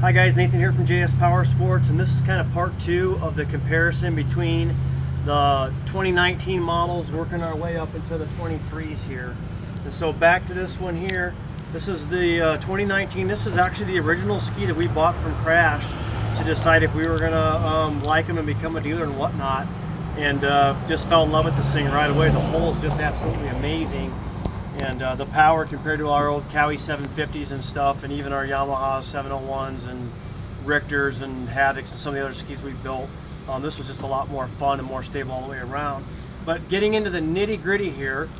Hi guys, Nathan here from JS Powersports, and this is kind of part two of the comparison between the 2019 models, working our way up into the 23s here. And so back to this one here. This is the 2019. This is actually the original ski that we bought from Krash to decide if we were gonna like them and become a dealer and whatnot. And just fell in love with this thing right away. The hull is just absolutely amazing. And the power compared to our old Cowie 750s and stuff, and even our Yamaha 701s and Richters and Havocs and some of the other skis we built, this was just a lot more fun and more stable all the way around. But getting into the nitty gritty here,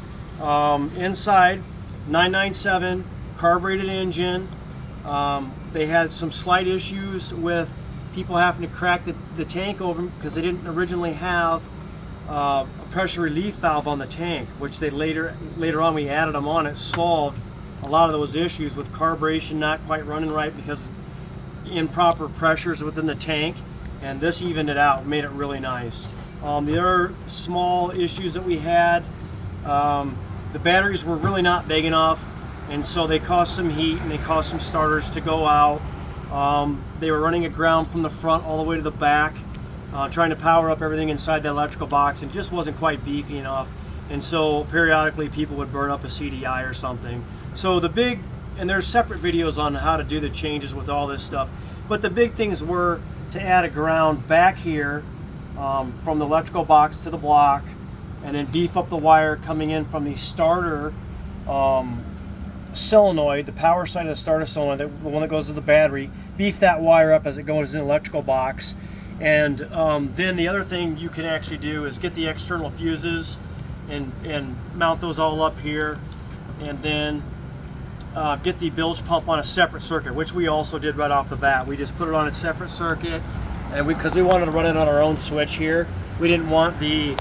inside 997 carbureted engine. They had some slight issues with people having to crack the tank over because they didn't originally have a pressure relief valve on the tank, which they later on we added them on. It solved a lot of those issues with carburation not quite running right because improper pressures within the tank, and this evened it out, made it really nice. The other small issues that we had, the batteries were really not big enough, and so they caused some heat and they caused some starters to go out. They were running aground from the front all the way to the back, trying to power up everything inside the electrical box, and just wasn't quite beefy enough. And so periodically people would burn up a CDI or something. So and there's separate videos on how to do the changes with all this stuff. But the big things were to add a ground back here from the electrical box to the block, and then beef up the wire coming in from the starter solenoid, the power side of the starter solenoid, the one that goes to the battery. Beef that wire up as it goes in the electrical box. And then the other thing you can actually do is get the external fuses and mount those all up here, and then get the bilge pump on a separate circuit, which we also did right off the bat. We just put it on a separate circuit, and because we wanted to run it on our own switch here. We didn't want the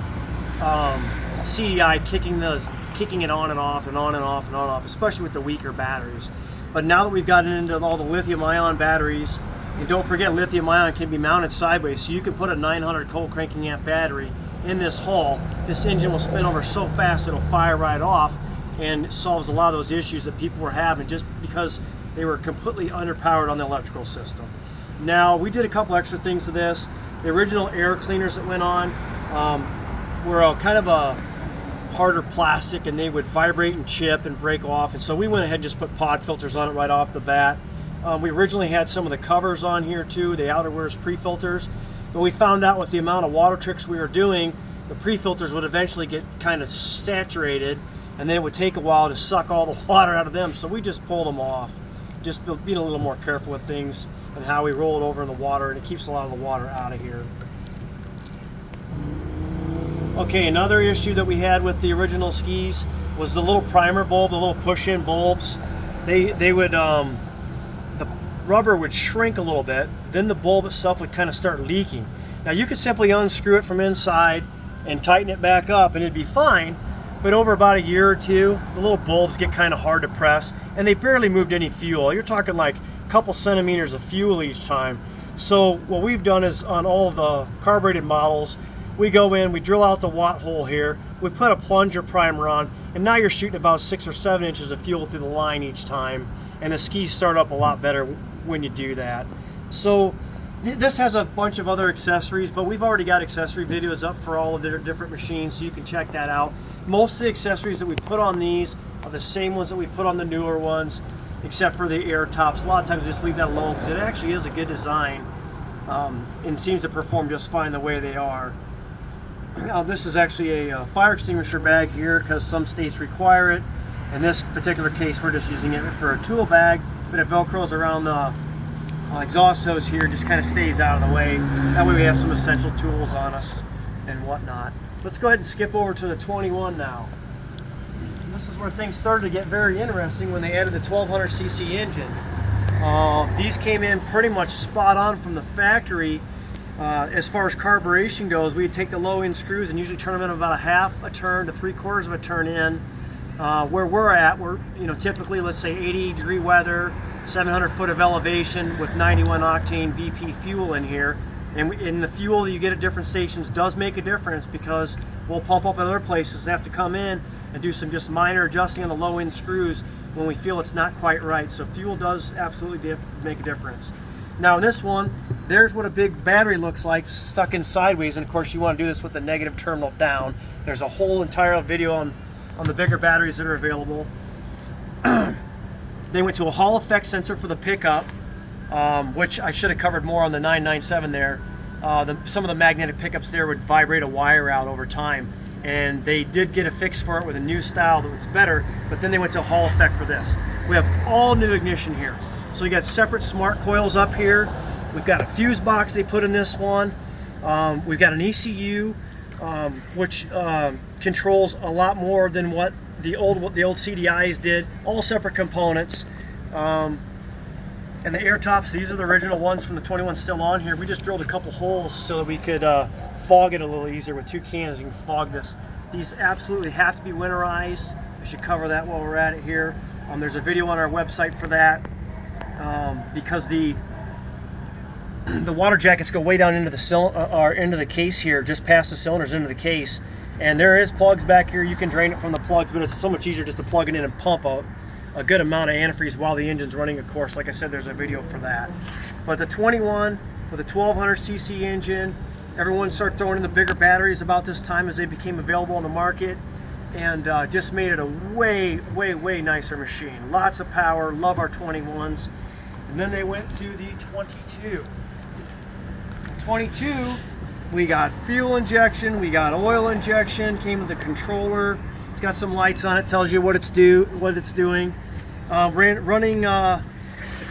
CDI kicking it on and off and on and off and on and off, especially with the weaker batteries. But now that we've gotten into all the lithium-ion batteries, and don't forget, lithium-ion can be mounted sideways, so you can put a 900 cold cranking amp battery in this hull. This engine will spin over so fast it'll fire right off, and it solves a lot of those issues that people were having just because they were completely underpowered on the electrical system. Now, we did a couple extra things to this. The original air cleaners that went on were kind of a harder plastic, and they would vibrate and chip and break off, and so we went ahead and just put pod filters on it right off the bat. We originally had some of the covers on here too, the outerwear's pre-filters, but we found out with the amount of water tricks we were doing, the pre-filters would eventually get kind of saturated, and then it would take a while to suck all the water out of them, so we just pulled them off. Just being a little more careful with things and how we roll it over in the water, and it keeps a lot of the water out of here. Okay, another issue that we had with the original skis was the little primer bulb, the little push-in bulbs. They would the rubber would shrink a little bit, then the bulb itself would kind of start leaking. Now you could simply unscrew it from inside and tighten it back up and it'd be fine, but over about a year or two, the little bulbs get kind of hard to press, and they barely moved any fuel. You're talking like a couple centimeters of fuel each time. So what we've done is, on all of the carbureted models, we go in, we drill out the watt hole here, we put a plunger primer on, and now you're shooting about 6 or 7 inches of fuel through the line each time, and the skis start up a lot better when you do that. So this has a bunch of other accessories, but we've already got accessory videos up for all of the different machines, so you can check that out. Most of the accessories that we put on these are the same ones that we put on the newer ones, except for the air tops. A lot of times we just leave that alone because it actually is a good design and seems to perform just fine the way they are. Now, this is actually a fire extinguisher bag here because some states require it. In this particular case, we're just using it for a tool bag, but it velcros around the exhaust hose here, just kind of stays out of the way. That way we have some essential tools on us and whatnot. Let's go ahead and skip over to the 21 now. This is where things started to get very interesting when they added the 1200cc engine. These came in pretty much spot on from the factory. As far as carburation goes, we would take the low end screws and usually turn them in about a half a turn to 3/4 of a turn in. Where we're at, we're typically, let's say 80-degree weather, 700 foot of elevation with 91 octane BP fuel in here. And in the fuel that you get at different stations does make a difference, because we'll pump up at other places and have to come in and do some just minor adjusting on the low end screws when we feel it's not quite right. So fuel does absolutely make a difference. Now in this one, there's what a big battery looks like stuck in sideways, and of course you want to do this with the negative terminal down. There's a whole entire video on the bigger batteries that are available. They went to a Hall effect sensor for the pickup, which I should have covered more on the 997 there. Some of the magnetic pickups there would vibrate a wire out over time, and they did get a fix for it with a new style that was better, but then they went to a Hall effect for this. We have all new ignition here. So you got separate smart coils up here. We've got a fuse box they put in this one. We've got an ECU, which controls a lot more than what the old CDIs did. All separate components. And the air tops, these are the original ones from the 21 still on here. We just drilled a couple holes so that we could fog it a little easier. With 2 cans, you can fog this. These absolutely have to be winterized. I should cover that while we're at it here. There's a video on our website for that, because the water jackets go way down into the into the case here, just past the cylinders into the case. And there is plugs back here. You can drain it from the plugs, but it's so much easier just to plug it in and pump a good amount of antifreeze while the engine's running. Of course, like I said, there's a video for that. But the 21 with a 1200cc engine, everyone started throwing in the bigger batteries about this time as they became available on the market, and just made it a way nicer machine. Lots of power. Love our 21s. And then they went to the 22. The 22, we got fuel injection, we got oil injection, came with the controller. It's got some lights on it, tells you what it's doing. Running a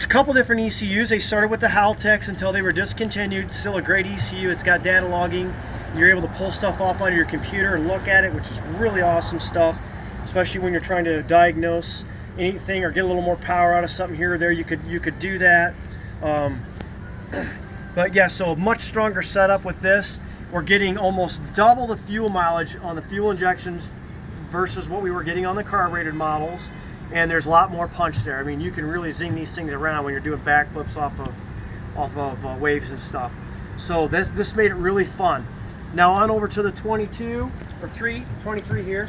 couple different ECUs. They started with the Haltex until they were discontinued. Still a great ECU. It's got data logging. You're able to pull stuff off out of your computer and look at it, which is really awesome stuff, especially when you're trying to diagnose anything or get a little more power out of something here or there. You could do that. But yeah, so much stronger setup with this. We're getting almost double the fuel mileage on the fuel injections versus what we were getting on the carbureted models, and there's a lot more punch there. I mean, you can really zing these things around when you're doing backflips off of waves and stuff. So this made it really fun. Now on over to the 23 here.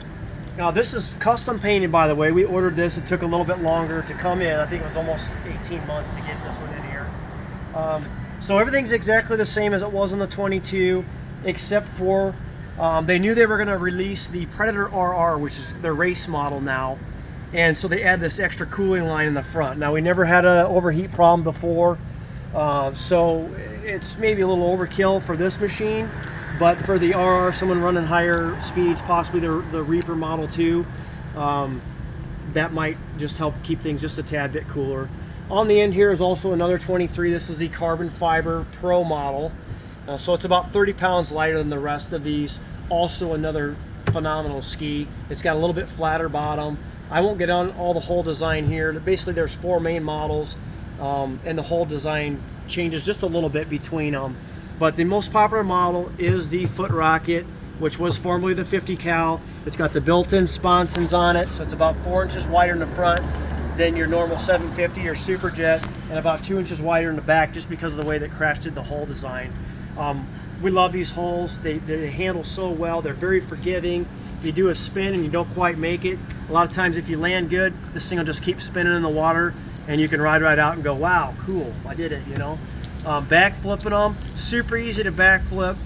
Now this is custom painted, by the way. We ordered this. It took a little bit longer to come in. I think it was almost 18 months to get this one in here. So everything's exactly the same as it was on the 22, except for they knew they were going to release the Predator RR, which is their race model now, and so they add this extra cooling line in the front. Now we never had an overheat problem before, so it's maybe a little overkill for this machine, but for the RR, someone running higher speeds, possibly the Reaper Model 2, that might just help keep things just a tad bit cooler. On the end here is also another 23. This is the Carbon Fiber Pro model. So it's about 30 pounds lighter than the rest of these. Also another phenomenal ski. It's got a little bit flatter bottom. I won't get on all the whole design here. Basically there's 4 main models, and the whole design changes just a little bit between them. But the most popular model is the Footrocket, which was formerly the 50 cal. It's got the built-in sponsons on it, so it's about 4 inches wider in the front than your normal 750 or Superjet, and about 2 inches wider in the back, just because of the way that Krash did the hull design. We love these hulls. They handle so well. They're very forgiving. If you do a spin and you don't quite make it, a lot of times if you land good, this thing will just keep spinning in the water, and you can ride right out and go, wow, cool, I did it, you know. Back flipping them, super easy to backflip,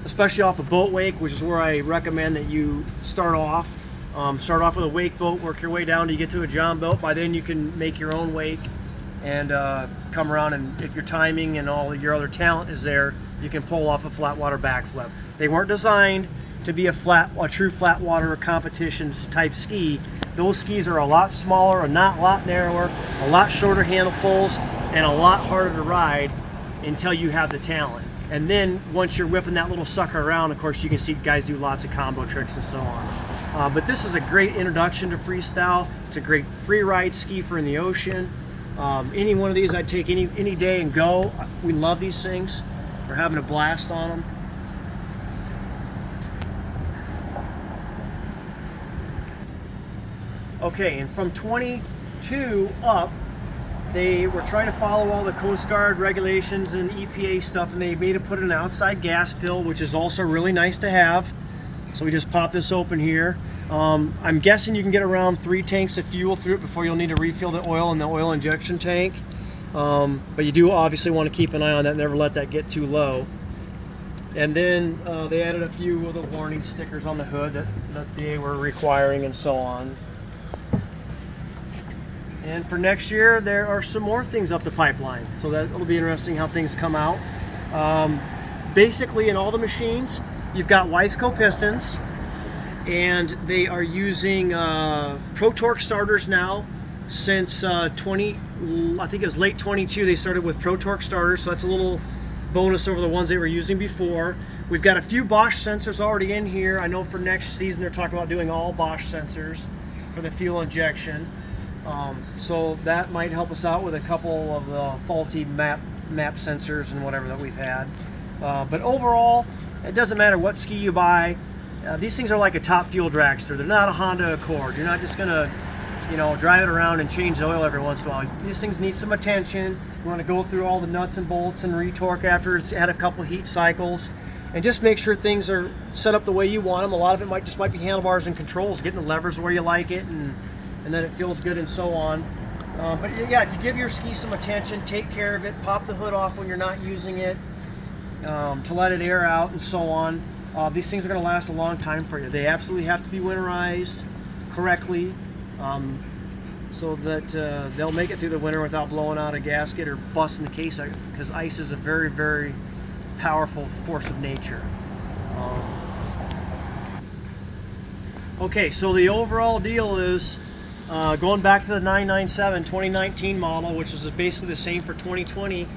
especially off a boat wake, which is where I recommend that you start off. Start off with a wake boat, work your way down till you get to a john boat. By then you can make your own wake and come around, and if your timing and all your other talent is there, you can pull off a flat water backflip. They weren't designed to be a true flat water competitions type ski. Those skis are a lot smaller, a lot narrower, a lot shorter handle pulls, and a lot harder to ride until you have the talent. And then once you're whipping that little sucker around, of course you can see guys do lots of combo tricks and so on. But this is a great introduction to freestyle. It's a great free ride ski for in the ocean. Any one of these I'd take any day and go. We love these things. We're having a blast on them. Okay, and from 22 up, they were trying to follow all the Coast Guard regulations and EPA stuff, and they made it put an outside gas fill, which is also really nice to have. So we just pop this open here. I'm guessing you can get around 3 tanks of fuel through it before you'll need to refill the oil in the oil injection tank. But you do obviously want to keep an eye on that, never let that get too low. And then they added a few of the warning stickers on the hood that they were requiring and so on. And for next year, there are some more things up the pipeline. So that'll be interesting how things come out. Basically, in all the machines, you've got Wiseco pistons, and they are using Pro Torque starters now. Since I think it was late 22, they started with Pro Torque starters, so that's a little bonus over the ones they were using before. We've got a few Bosch sensors already in here. I know for next season they're talking about doing all Bosch sensors for the fuel injection. So that might help us out with a couple of the faulty map sensors and whatever that we've had. But overall, it doesn't matter what ski you buy. These things are like a top fuel dragster. They're not a Honda Accord. You're not just gonna, drive it around and change the oil every once in a while. These things need some attention. You want to go through all the nuts and bolts and retorque after it's had a couple heat cycles, and just make sure things are set up the way you want them. A lot of it might be handlebars and controls, getting the levers where you like it, and then it feels good and so on. But yeah, if you give your ski some attention, take care of it, pop the hood off when you're not using it, to let it air out and so on. These things are going to last a long time for you. They absolutely have to be winterized correctly, so that they'll make it through the winter without blowing out a gasket or busting the case, because ice is a very, very powerful force of nature. Okay, so the overall deal is going back to the 997 2019 model, which is basically the same for 2020.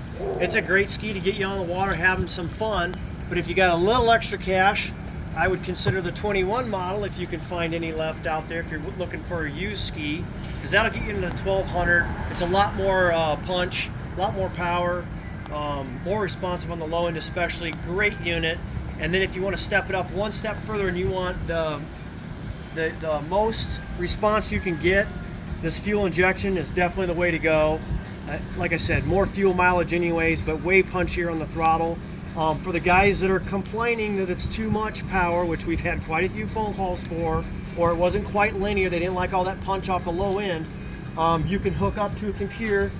It's a great ski to get you on the water having some fun, but if you got a little extra cash, I would consider the 21 model, if you can find any left out there, if you're looking for a used ski, because that'll get you into 1200. It's a lot more punch, a lot more power, more responsive on the low end especially, great unit. And then if you want to step it up one step further and you want the most response you can get, this fuel injection is definitely the way to go. Like I said, more fuel mileage anyways, but way punchier on the throttle. For the guys that are complaining that it's too much power, which we've had quite a few phone calls for, or it wasn't quite linear, they didn't like all that punch off the low end, you can hook up to a computer.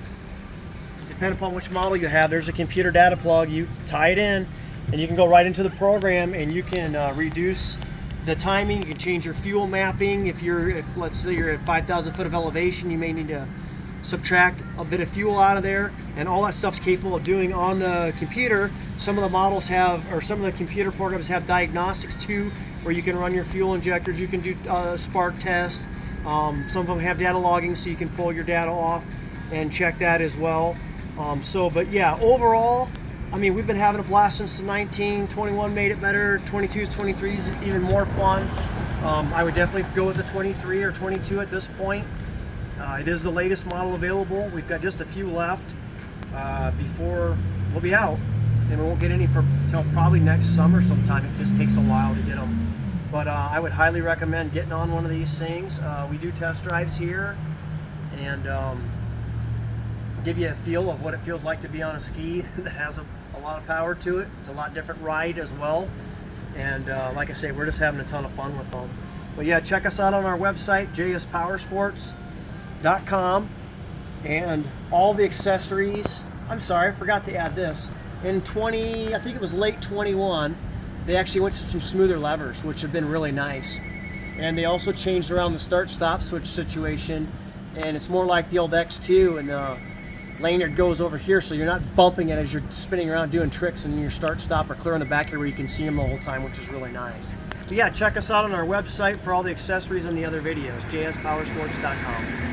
Depending upon which model you have, there's a computer data plug. You tie it in and you can go right into the program, and you can reduce the timing. You can change your fuel mapping. If let's say you're at 5,000 foot of elevation, you may need to subtract a bit of fuel out of there, and all that stuff's capable of doing on the computer. Some of the models have, or some of the computer programs have diagnostics too, where you can run your fuel injectors. You can do spark test. Some of them have data logging, so you can pull your data off and check that as well. But yeah, overall, I mean, we've been having a blast since the 19, 21 made it better, 22s, 23s even more fun. I would definitely go with the 23 or 22 at this point. It is the latest model available. We've got just a few left before we'll be out, and we won't get any until probably next summer sometime. It just takes a while to get them. But I would highly recommend getting on one of these things. We do test drives here, and give you a feel of what it feels like to be on a ski that has a lot of power to it. It's a lot different ride as well. And like I say, we're just having a ton of fun with them. But yeah, check us out on our website, jspowersports.com, and all the accessories. I'm sorry, I forgot to add this. In I think it was late 21, they actually went to some smoother levers, which have been really nice. And they also changed around the start-stop switch situation, and it's more like the old X2, and the lanyard goes over here, so you're not bumping it as you're spinning around doing tricks, and your start-stop are clear in the back here where you can see them the whole time, which is really nice. But yeah, check us out on our website for all the accessories and the other videos, jspowersports.com.